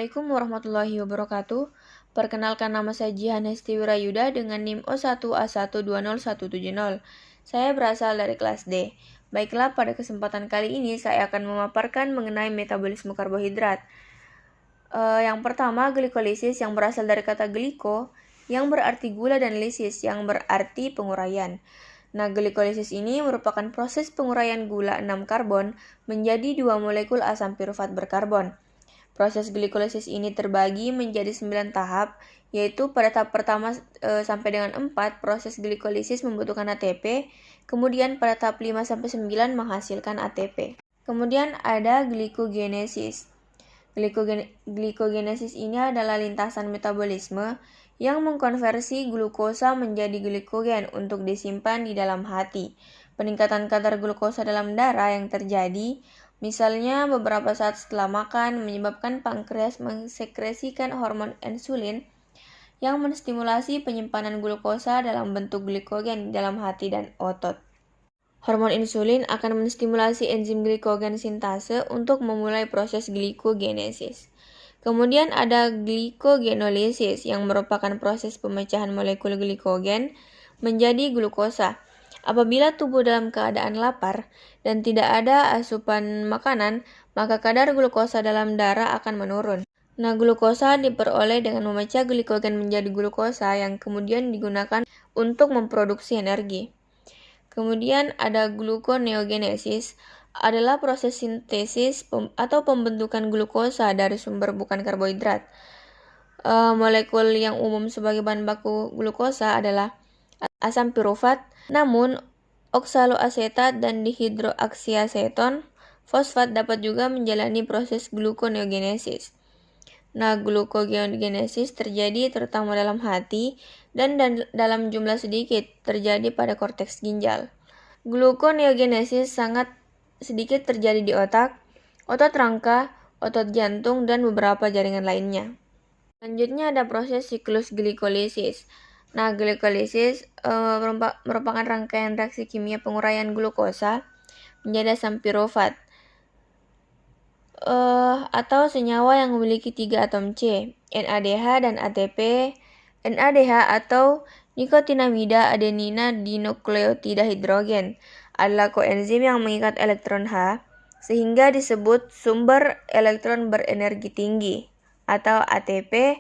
Assalamualaikum warahmatullahi wabarakatuh. Perkenalkan, nama saya Jihan Hesti Wirayuda dengan NIM O1A1201170. Saya berasal dari kelas D. Baiklah, pada kesempatan kali ini saya akan memaparkan mengenai metabolisme karbohidrat. Yang pertama, glikolisis yang berasal dari kata gliko, yang berarti gula, dan lisis yang berarti penguraian. Nah, glikolisis ini merupakan proses penguraian gula 6 karbon menjadi 2 molekul asam pirufat berkarbon. Proses glikolisis ini terbagi menjadi 9 tahap, yaitu pada tahap pertama sampai dengan 4, proses glikolisis membutuhkan ATP, kemudian pada tahap 5 sampai 9 menghasilkan ATP. Kemudian ada glikogenesis. Glikogenesis ini adalah lintasan metabolisme yang mengkonversi glukosa menjadi glikogen untuk disimpan di dalam hati. Peningkatan kadar glukosa dalam darah yang terjadi, misalnya beberapa saat setelah makan, menyebabkan pankreas mensekresikan hormon insulin yang menstimulasi penyimpanan glukosa dalam bentuk glikogen dalam hati dan otot. Hormon insulin akan menstimulasi enzim glikogen sintase untuk memulai proses glikogenesis. Kemudian ada glikogenolisis yang merupakan proses pemecahan molekul glikogen menjadi glukosa. Apabila tubuh dalam keadaan lapar dan tidak ada asupan makanan, maka kadar glukosa dalam darah akan menurun. Nah, glukosa diperoleh dengan memecah glikogen menjadi glukosa yang kemudian digunakan untuk memproduksi energi. Kemudian ada gluconeogenesis, adalah proses sintesis atau pembentukan glukosa dari sumber bukan karbohidrat. Molekul yang umum sebagai bahan baku glukosa adalah asam pirufat, namun oksaloasetat dan dihidroaksiaseton fosfat dapat juga menjalani proses gluconeogenesis. Nah, glucogenesis terjadi terutama dalam hati dan dalam jumlah sedikit terjadi pada korteks ginjal. Gluconeogenesis sangat sedikit terjadi di otak, otot rangka, otot jantung, dan beberapa jaringan lainnya. Selanjutnya ada proses siklus glikolisis. Nah, glikolisis merupakan rangkaian reaksi kimia penguraian glukosa menjadi asam pirufat atau senyawa yang memiliki 3 atom C, NADH dan ATP. NADH atau nikotinamida adenina dinukleotida hidrogen adalah koenzim yang mengikat elektron H sehingga disebut sumber elektron berenergi tinggi atau ATP,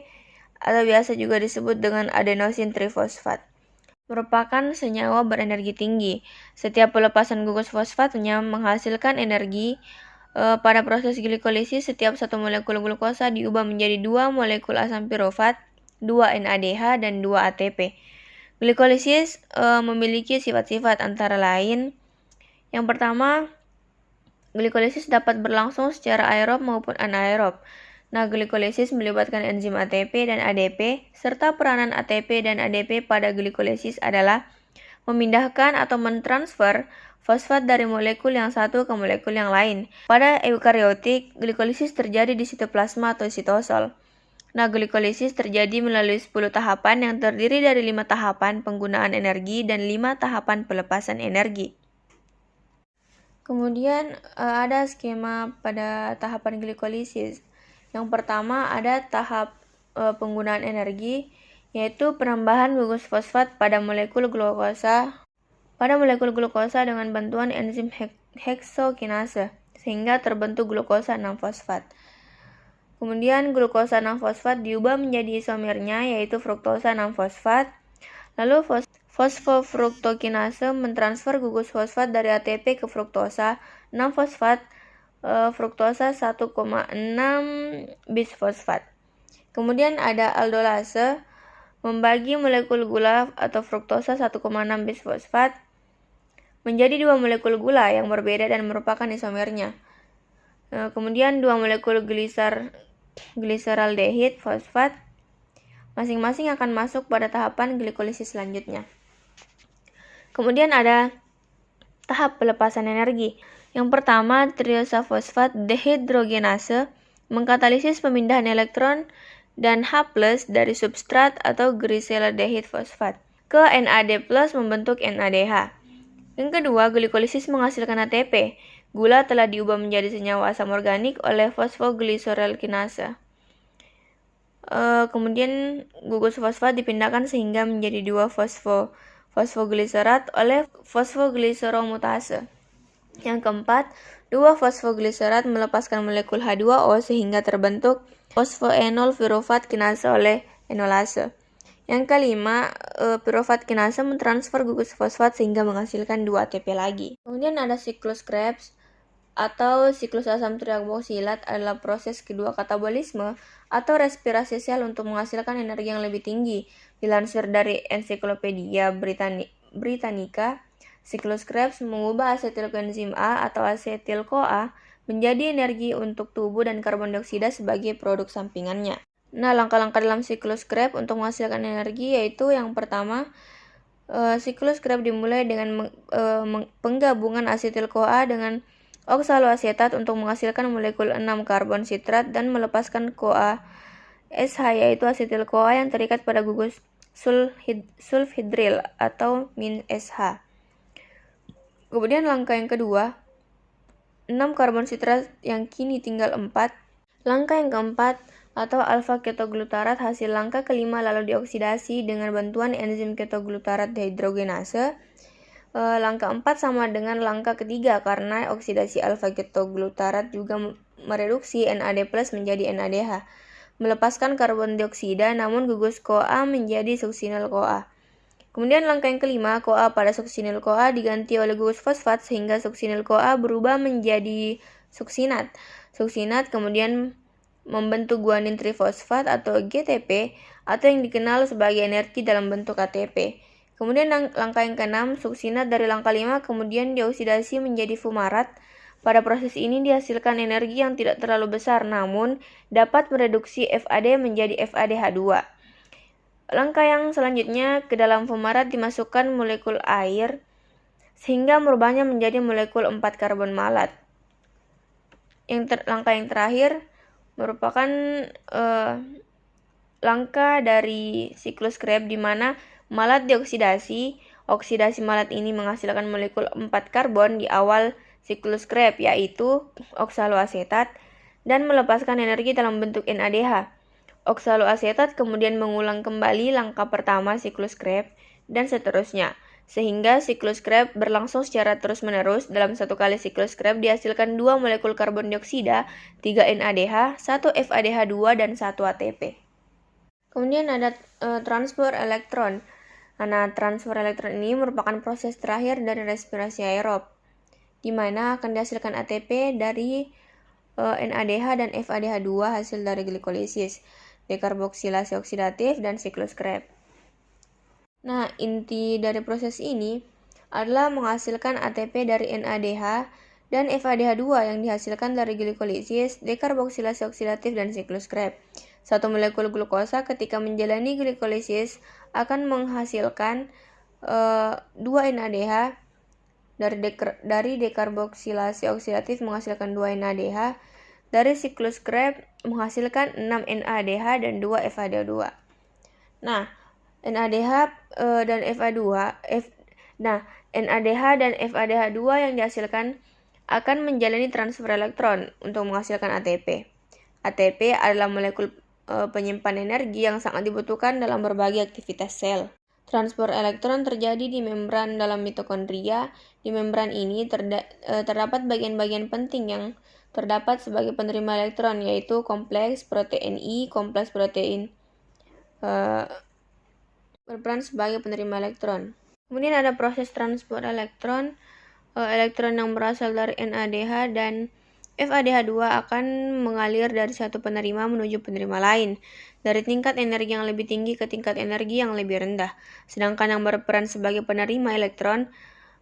atau biasa juga disebut dengan adenosin trifosfat. Merupakan senyawa berenergi tinggi. Setiap pelepasan gugus fosfatnya menghasilkan energi. Pada proses glikolisis, setiap satu molekul glukosa diubah menjadi 2 molekul asam pirufat, 2 NADH, dan 2 ATP. Glikolisis memiliki sifat-sifat antara lain. Yang pertama, glikolisis dapat berlangsung secara aerob maupun anaerob. Nah, glikolisis melibatkan enzim ATP dan ADP, serta peranan ATP dan ADP pada glikolisis adalah memindahkan atau mentransfer fosfat dari molekul yang satu ke molekul yang lain. Pada eukariotik, glikolisis terjadi di sitoplasma atau sitosol. Nah, glikolisis terjadi melalui 10 tahapan yang terdiri dari 5 tahapan penggunaan energi dan 5 tahapan pelepasan energi. Kemudian ada skema pada tahapan glikolisis. Yang pertama ada tahap penggunaan energi, yaitu penambahan gugus fosfat pada molekul glukosa dengan bantuan enzim heksokinase sehingga terbentuk glukosa 6-fosfat. Kemudian glukosa 6-fosfat diubah menjadi isomernya, yaitu fruktosa 6-fosfat. Lalu fosfofruktokinase mentransfer gugus fosfat dari ATP ke fruktosa 6-fosfat, fruktosa 1,6 bisfosfat. Kemudian ada aldolase, membagi molekul gula atau fruktosa 1,6 bisfosfat menjadi 2 molekul gula yang berbeda dan merupakan isomernya. Kemudian 2 molekul gliseraldehid fosfat masing-masing akan masuk pada tahapan glikolisis selanjutnya. Kemudian ada tahap pelepasan energi. Yang pertama, triosafosfat dehidrogenase mengkatalisis pemindahan elektron dan H+ dari substrat atau griseldehid fosfat ke NAD+ membentuk NADH. Yang kedua, glikolisis menghasilkan ATP. Gula telah diubah menjadi senyawa asam organik oleh fosfoglyceralkinase. Kemudian gugus fosfat dipindahkan sehingga menjadi 2 fosfogliserat oleh fosfogliseromutase. Yang keempat, 2 fosfogliserat melepaskan molekul H2O sehingga terbentuk fosfoenol pirufat kinase oleh enolase. Yang kelima, pirufat kinase mentransfer gugus fosfat sehingga menghasilkan 2 ATP lagi. Kemudian ada siklus Krebs atau siklus asam trikarboksilat adalah proses kedua katabolisme atau respirasi sel untuk menghasilkan energi yang lebih tinggi. Dilansir dari Ensiklopedia Britannica, siklus Krebs mengubah asetil koenzim A atau asetil-CoA menjadi energi untuk tubuh dan karbon dioksida sebagai produk sampingannya. Nah, langkah-langkah dalam siklus Krebs untuk menghasilkan energi yaitu yang pertama, siklus Krebs dimulai dengan penggabungan asetil-CoA dengan oksaloasetat untuk menghasilkan molekul 6 karbon sitrat dan melepaskan CoA SH yaitu asetil-CoA yang terikat pada gugus sulfhidril atau -SH. Kemudian langkah yang kedua, 6 karbon sitrat yang kini tinggal 4. Langkah yang keempat atau alfa ketoglutarat hasil langkah kelima lalu dioksidasi dengan bantuan enzim ketoglutarat dehidrogenase. Langkah 4 sama dengan langkah ketiga karena oksidasi alfa ketoglutarat juga mereduksi NAD+ menjadi NADH, melepaskan karbon dioksida namun gugus CoA menjadi suksinil CoA. Kemudian langkah yang kelima, CoA pada suksinil CoA diganti oleh gugus fosfat sehingga suksinil CoA berubah menjadi suksinat. Suksinat kemudian membentuk guanin trifosfat atau GTP atau yang dikenal sebagai energi dalam bentuk ATP. Kemudian langkah yang keenam, suksinat dari langkah 5 kemudian dioksidasi menjadi fumarat. Pada proses ini dihasilkan energi yang tidak terlalu besar namun dapat mereduksi FAD menjadi FADH2. Langkah yang selanjutnya, ke dalam fumarat dimasukkan molekul air sehingga merubahnya menjadi molekul 4 karbon malat. Langkah yang terakhir merupakan langkah dari siklus Krebs di mana malat dioksidasi. Oksidasi malat ini menghasilkan molekul 4 karbon di awal siklus Krebs yaitu oksaloasetat dan melepaskan energi dalam bentuk NADH. Oksaloasetat kemudian mengulang kembali langkah pertama siklus Krebs dan seterusnya, sehingga siklus Krebs berlangsung secara terus-menerus. Dalam satu kali siklus Krebs dihasilkan 2 molekul karbon dioksida, 3 NADH, 1 FADH2 dan 1 ATP. Kemudian ada transfer elektron. Nah, transfer elektron ini merupakan proses terakhir dari respirasi aerob, di mana akan dihasilkan ATP dari NADH dan FADH2 hasil dari glikolisis, dekarboksilasi oksidatif, dan siklus Krebs. Nah, inti dari proses ini adalah menghasilkan ATP dari NADH dan FADH2 yang dihasilkan dari glikolisis, dekarboksilasi oksidatif, dan siklus Krebs. Satu molekul glukosa ketika menjalani glikolisis akan menghasilkan 2 NADH, dari dekarboksilasi oksidatif menghasilkan 2 NADH, dari siklus Krebs menghasilkan 6 NADH dan 2 FADH2. Nah, NADH dan FADH2 yang dihasilkan akan menjalani transfer elektron untuk menghasilkan ATP. ATP adalah molekul penyimpan energi yang sangat dibutuhkan dalam berbagai aktivitas sel. Transfer elektron terjadi di membran dalam mitokondria. Di membran ini terdapat bagian-bagian penting yang terdapat sebagai penerima elektron, yaitu kompleks protein I. Kompleks protein berperan sebagai penerima elektron. Kemudian ada proses transport elektron. Elektron yang berasal dari NADH dan FADH2 akan mengalir dari satu penerima menuju penerima lain, dari tingkat energi yang lebih tinggi ke tingkat energi yang lebih rendah. Sedangkan yang berperan sebagai penerima elektron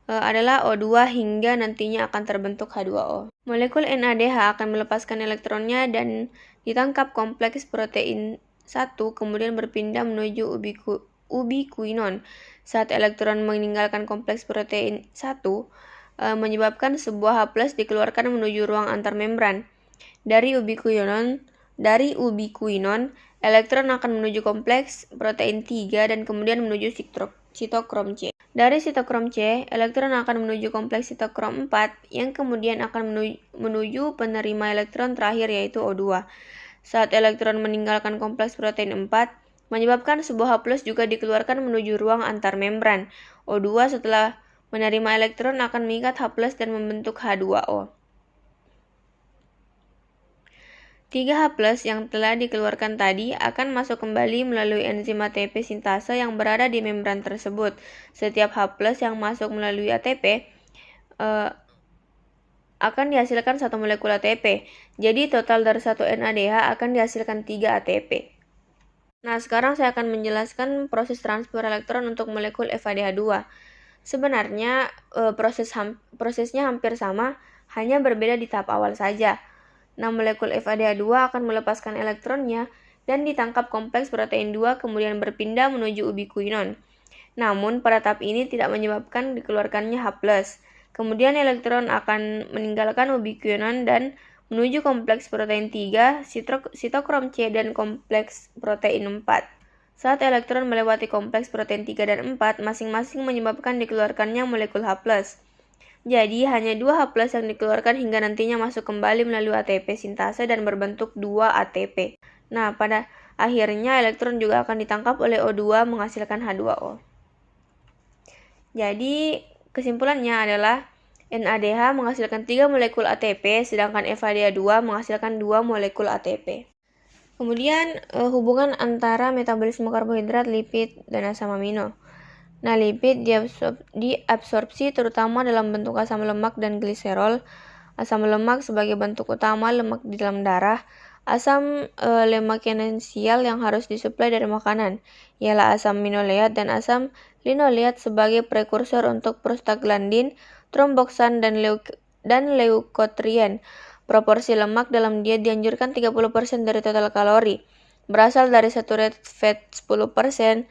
adalah O2 hingga nantinya akan terbentuk H2O. Molekul NADH akan melepaskan elektronnya dan ditangkap kompleks protein 1, kemudian berpindah menuju ubiquinon. Saat elektron meninggalkan kompleks protein 1, menyebabkan sebuah H+ dikeluarkan menuju ruang antar membran. Dari ubiquinon, elektron akan menuju kompleks protein 3 dan kemudian menuju sitokrom C. Dari sitokrom C, elektron akan menuju kompleks sitokrom 4 yang kemudian akan menuju penerima elektron terakhir yaitu O2. saat elektron meninggalkan kompleks protein 4, menyebabkan sebuah H+ juga dikeluarkan menuju ruang antar membran. O2 setelah menerima elektron akan mengikat H+ dan membentuk H2O. 3H+ yang telah dikeluarkan tadi akan masuk kembali melalui enzim ATP sintase yang berada di membran tersebut. Setiap H+ yang masuk melalui ATP akan dihasilkan 1 molekul ATP. Jadi total dari 1 NADH akan dihasilkan 3 ATP. Nah, sekarang saya akan menjelaskan proses transfer elektron untuk molekul FADH2. Sebenarnya prosesnya hampir sama, hanya berbeda di tahap awal saja. Nah, molekul FADH2 akan melepaskan elektronnya dan ditangkap kompleks protein 2 kemudian berpindah menuju ubiquinon. Namun, pada tahap ini tidak menyebabkan dikeluarkannya H+. Kemudian elektron akan meninggalkan ubiquinon dan menuju kompleks protein 3, sitokrom C dan kompleks protein 4. Saat elektron melewati kompleks protein 3 dan 4, masing-masing menyebabkan dikeluarkannya molekul H+. Jadi, hanya 2 H+ yang dikeluarkan hingga nantinya masuk kembali melalui ATP sintase dan berbentuk 2 ATP. Nah, pada akhirnya elektron juga akan ditangkap oleh O2 menghasilkan H2O. Jadi, kesimpulannya adalah NADH menghasilkan 3 molekul ATP, sedangkan FADH2 menghasilkan 2 molekul ATP. Kemudian, hubungan antara metabolisme karbohidrat, lipid, dan asam amino. Nah, lipid diabsorpsi terutama dalam bentuk asam lemak dan gliserol. Asam lemak sebagai bentuk utama lemak di dalam darah. Asam lemak esensial yang harus disuplai dari makanan, ialah asam minoleat dan asam linoleat sebagai prekursor untuk prostaglandin, tromboksan, dan leukotrien. Proporsi lemak dalam diet dianjurkan 30% dari total kalori, berasal dari saturated fat 10%,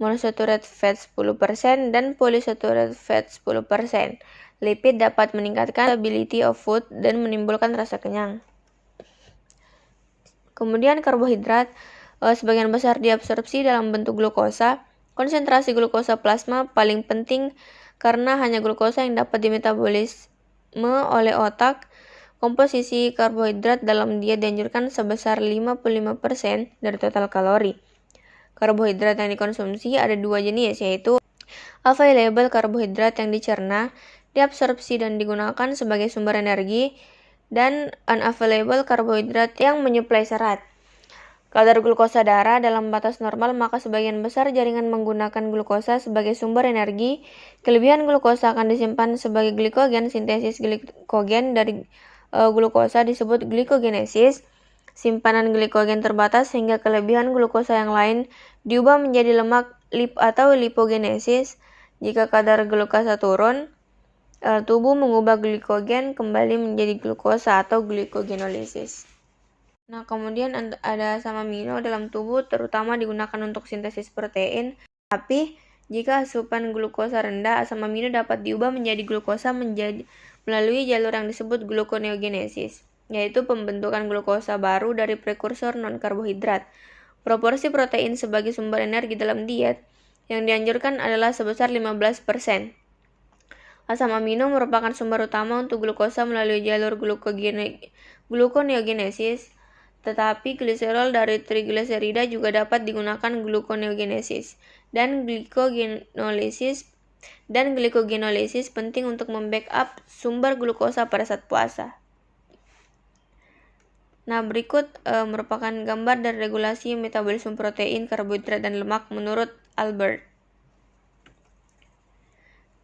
monosaturated fat 10%, dan polysaccharide fat 10%. Lipid dapat meningkatkan stability of food dan menimbulkan rasa kenyang. Kemudian karbohidrat sebagian besar diabsorpsi dalam bentuk glukosa. Konsentrasi glukosa plasma paling penting karena hanya glukosa yang dapat dimetabolisme oleh otak. Komposisi karbohidrat dalam diet dianjurkan sebesar 55% dari total kalori. Karbohidrat yang dikonsumsi ada 2 jenis, yaitu available karbohidrat yang dicerna, diabsorpsi dan digunakan sebagai sumber energi, dan unavailable karbohidrat yang menyuplai serat. Kadar glukosa darah dalam batas normal, maka sebagian besar jaringan menggunakan glukosa sebagai sumber energi. Kelebihan glukosa akan disimpan sebagai glikogen. Sintesis glikogen dari glukosa disebut glikogenesis. Simpanan glikogen terbatas sehingga kelebihan glukosa yang lain diubah menjadi lemak atau lipogenesis. Jika kadar glukosa turun, tubuh mengubah glikogen kembali menjadi glukosa atau glikogenolysis. Nah, kemudian ada asam amino dalam tubuh terutama digunakan untuk sintesis protein. Tapi, jika asupan glukosa rendah, asam amino dapat diubah menjadi glukosa melalui jalur yang disebut gluconeogenesis, yaitu pembentukan glukosa baru dari prekursor non-karbohidrat. Proporsi protein sebagai sumber energi dalam diet yang dianjurkan adalah sebesar 15%. Asam amino merupakan sumber utama untuk glukosa melalui jalur gluconeogenesis, tetapi gliserol dari trigliserida juga dapat digunakan gluconeogenesis, dan glikogenolysis penting untuk membackup sumber glukosa pada saat puasa. Nah, berikut merupakan gambar dari regulasi metabolisme protein, karbohidrat, dan lemak menurut Albert.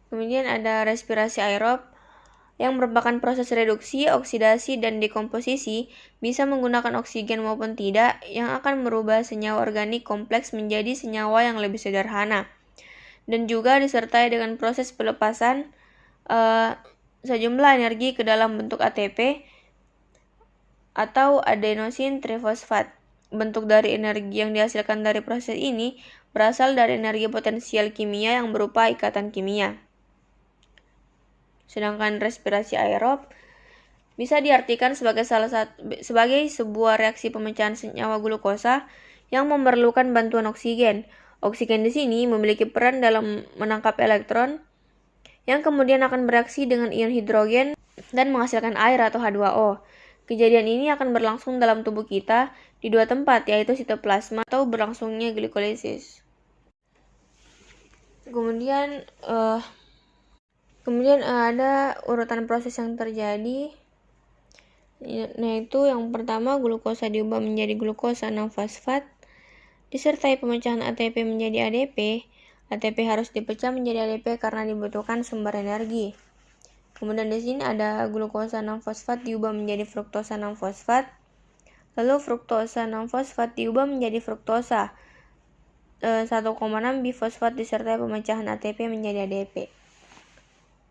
Kemudian ada respirasi aerob, yang merupakan proses reduksi, oksidasi, dan dekomposisi, bisa menggunakan oksigen maupun tidak, yang akan merubah senyawa organik kompleks menjadi senyawa yang lebih sederhana. Dan juga disertai dengan proses pelepasan sejumlah energi ke dalam bentuk ATP atau adenosin trifosfat. Bentuk dari energi yang dihasilkan dari proses ini berasal dari energi potensial kimia yang berupa ikatan kimia. Sedangkan respirasi aerob bisa diartikan sebagai sebuah reaksi pemecahan senyawa glukosa yang memerlukan bantuan oksigen. Oksigen di sini memiliki peran dalam menangkap elektron yang kemudian akan bereaksi dengan ion hidrogen dan menghasilkan air atau H2O. Kejadian ini akan berlangsung dalam tubuh kita di dua tempat, yaitu sitoplasma atau berlangsungnya glikolisis. Kemudian ada urutan proses yang terjadi, yaitu yang pertama glukosa diubah menjadi glukosa 6-fosfat disertai pemecahan ATP menjadi ADP. ATP harus dipecah menjadi ADP karena dibutuhkan sumber energi. Kemudian di sini ada glukosa 6-fosfat diubah menjadi fruktosa 6-fosfat. Lalu fruktosa 6-fosfat diubah menjadi fruktosa 1,6 bifosfat disertai pemecahan ATP menjadi ADP.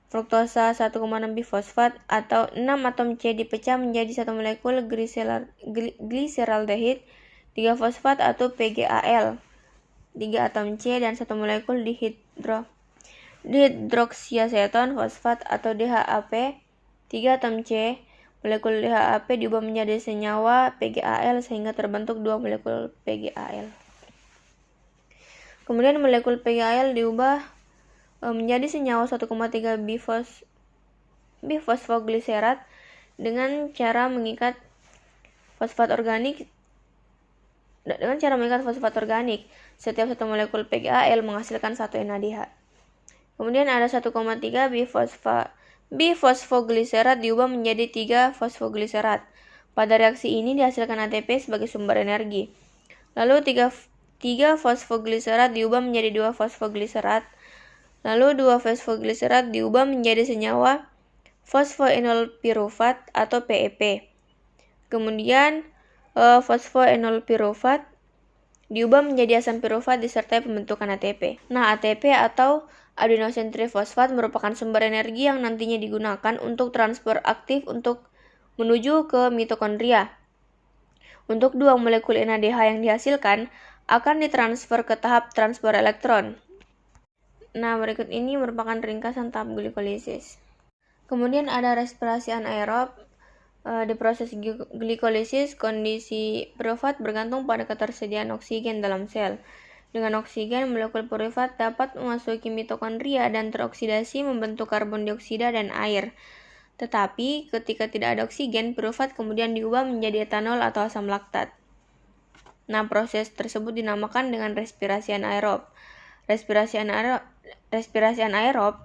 Fruktosa 1,6 bifosfat atau 6 atom C dipecah menjadi 1 molekul gliseraldehid 3 fosfat atau PGAL, 3 atom C dan 1 molekul dihidroksiaseton fosfat atau DHAP, 3 atom C, molekul DHAP diubah menjadi senyawa PGAL sehingga terbentuk 2 molekul PGAL. Kemudian molekul PGAL diubah menjadi senyawa 1,3 bifosfoglycerat dengan cara mengikat fosfat organik. Setiap satu molekul PGAL menghasilkan 1 NADH. Kemudian ada 1,3 bifosfoglycerat diubah menjadi 3 fosfoglycerat. Pada reaksi ini dihasilkan ATP sebagai sumber energi. Lalu 3 fosfoglycerat diubah menjadi 2 fosfoglycerat. Lalu 2 fosfoglycerat diubah menjadi senyawa fosfoenolpirufat atau PEP. Kemudian fosfoenolpirufat diubah menjadi asam pirufat disertai pembentukan ATP. Nah, ATP atau adenosine trifosfat merupakan sumber energi yang nantinya digunakan untuk transport aktif untuk menuju ke mitokondria. Untuk 2 molekul NADH yang dihasilkan akan ditransfer ke tahap transport elektron. Nah, berikut ini merupakan ringkasan tahap glikolisis. Kemudian ada respirasi anaerob. Di proses glikolisis, kondisi pirufat bergantung pada ketersediaan oksigen dalam sel. Dengan oksigen, molekul pirufat dapat memasuki mitokondria dan teroksidasi membentuk karbon dioksida dan air. Tetapi, ketika tidak ada oksigen, pirufat kemudian diubah menjadi etanol atau asam laktat. Nah, proses tersebut dinamakan dengan respirasi anaerob. Respirasi anaerob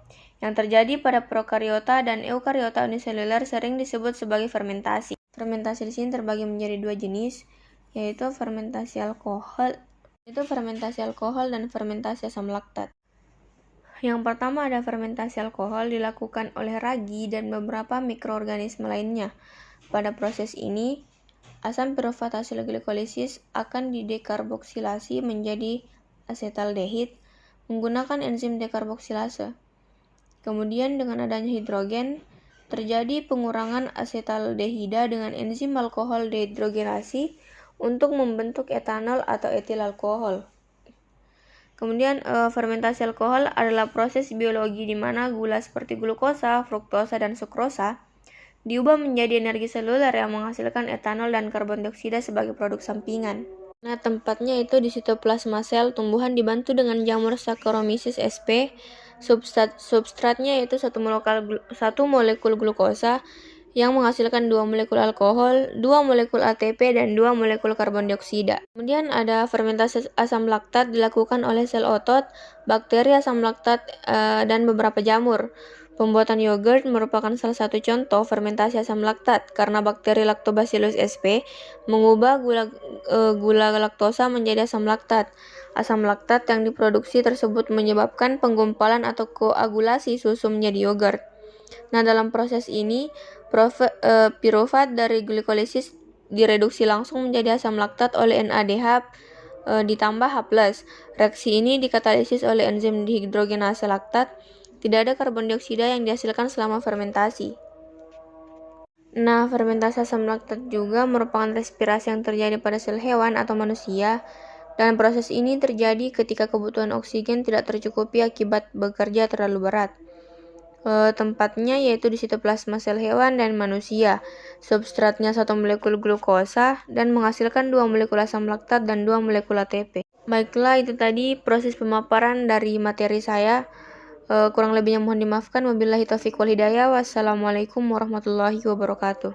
yang terjadi pada prokariota dan eukariota uniseluler sering disebut sebagai fermentasi. Fermentasi di sini terbagi menjadi 2 jenis, yaitu fermentasi alkohol dan fermentasi asam laktat. Yang pertama ada fermentasi alkohol dilakukan oleh ragi dan beberapa mikroorganisme lainnya. Pada proses ini, asam pirufat hasil glikolisis akan didekarboksilasi menjadi asetaldehid menggunakan enzim dekarboksilase. Kemudian dengan adanya hidrogen, terjadi pengurangan asetaldehida dengan enzim alkohol dehidrogenasi untuk membentuk etanol atau etil alkohol. Kemudian fermentasi alkohol adalah proses biologi di mana gula seperti glukosa, fruktosa, dan sukrosa diubah menjadi energi seluler yang menghasilkan etanol dan karbon dioksida sebagai produk sampingan. Nah, tempatnya itu di sitoplasma sel tumbuhan dibantu dengan jamur Saccharomyces sp. Substratnya yaitu satu molekul glukosa yang menghasilkan 2 molekul alkohol, 2 molekul ATP, dan 2 molekul karbon dioksida. Kemudian ada fermentasi asam laktat dilakukan oleh sel otot, bakteri asam laktat, dan beberapa jamur. Pembuatan yogurt merupakan salah satu contoh fermentasi asam laktat karena bakteri Lactobacillus sp. mengubah gula laktosa menjadi asam laktat. Asam laktat yang diproduksi tersebut menyebabkan penggumpalan atau koagulasi susu menjadi yogurt. Nah, dalam proses ini, pirufat dari glikolisis direduksi langsung menjadi asam laktat oleh NADH ditambah H+. Reaksi ini dikatalisis oleh enzim dihidrogenase laktat. Tidak ada karbon dioksida yang dihasilkan selama fermentasi. Nah, fermentasi asam laktat juga merupakan respirasi yang terjadi pada sel hewan atau manusia. Dan proses ini terjadi ketika kebutuhan oksigen tidak tercukupi akibat bekerja terlalu berat. Tempatnya yaitu di sitoplasma sel hewan dan manusia. Substratnya 1 molekul glukosa dan menghasilkan 2 molekul asam laktat dan 2 molekul ATP. Baiklah, itu tadi proses pemaparan dari materi saya. Kurang lebihnya mohon dimaafkan. Wabillahi taufiq wal hidayah. Wassalamualaikum warahmatullahi wabarakatuh.